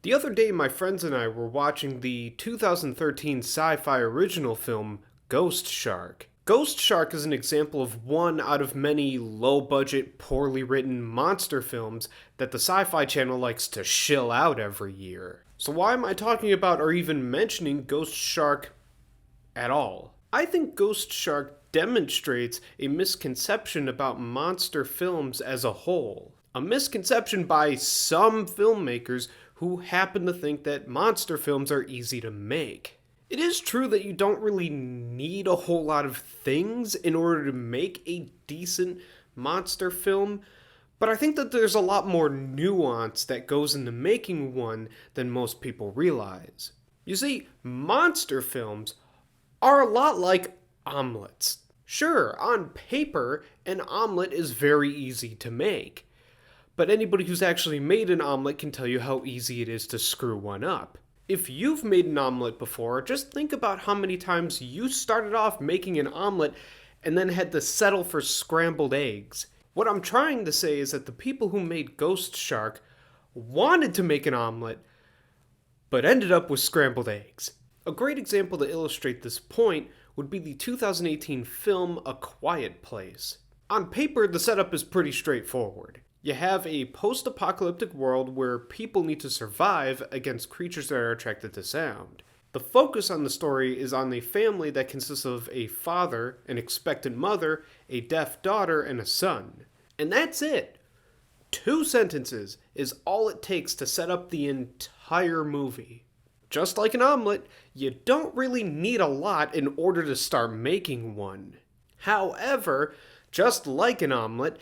The other day, my friends and I were watching the 2013 sci fi original film Ghost Shark. Ghost Shark is an example of one out of many low budget, poorly written monster films that the Sci Fi Channel likes to shill out every year. So, why am I talking about or even mentioning Ghost Shark at all? I think Ghost Shark demonstrates a misconception about monster films as a whole. A misconception by some filmmakers who happen to think that monster films are easy to make. It is true that you don't really need a whole lot of things in order to make a decent monster film, but I think that there's a lot more nuance that goes into making one than most people realize. You see, monster films are a lot like omelets. Sure, on paper, an omelet is very easy to make. But anybody who's actually made an omelet can tell you how easy it is to screw one up. If you've made an omelet before, just think about how many times you started off making an omelet and then had to settle for scrambled eggs. What I'm trying to say is that the people who made Ghost Shark wanted to make an omelet, but ended up with scrambled eggs. A great example to illustrate this point would be the 2018 film A Quiet Place. On paper, the setup is pretty straightforward. You have a post-apocalyptic world where people need to survive against creatures that are attracted to sound. The focus on the story is on a family that consists of a father, an expectant mother, a deaf daughter, and a son. And that's it. 2 sentences is all it takes to set up the entire movie. Just like an omelet, you don't really need a lot in order to start making one. However, just like an omelet,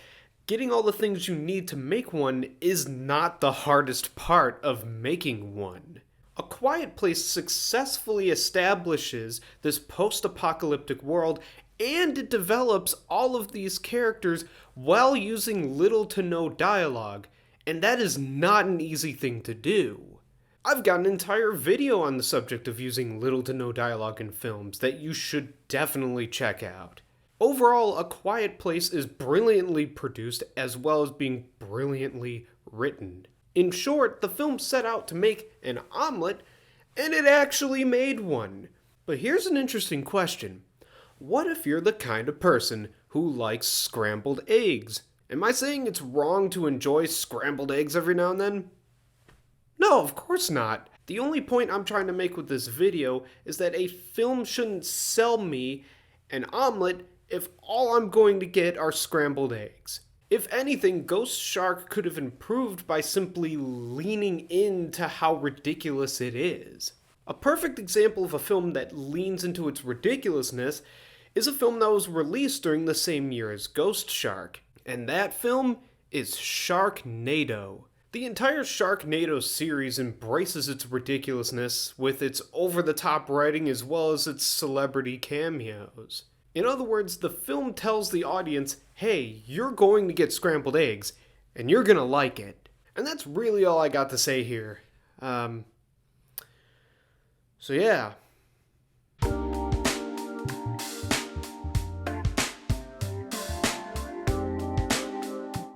getting all the things you need to make one is not the hardest part of making one. A Quiet Place successfully establishes this post-apocalyptic world, and it develops all of these characters while using little to no dialogue, and that is not an easy thing to do. I've got an entire video on the subject of using little to no dialogue in films that you should definitely check out. Overall, A Quiet Place is brilliantly produced as well as being brilliantly written. In short, the film set out to make an omelet, and it actually made one. But here's an interesting question. What if you're the kind of person who likes scrambled eggs? Am I saying it's wrong to enjoy scrambled eggs every now and then? No, of course not. The only point I'm trying to make with this video is that a film shouldn't sell me an omelet if all I'm going to get are scrambled eggs. If anything, Ghost Shark could have improved by simply leaning into how ridiculous it is. A perfect example of a film that leans into its ridiculousness is a film that was released during the same year as Ghost Shark, and that film is Sharknado. The entire Sharknado series embraces its ridiculousness with its over-the-top writing as well as its celebrity cameos. In other words, the film tells the audience, hey, you're going to get scrambled eggs, and you're gonna like it. And that's really all I got to say here. So yeah,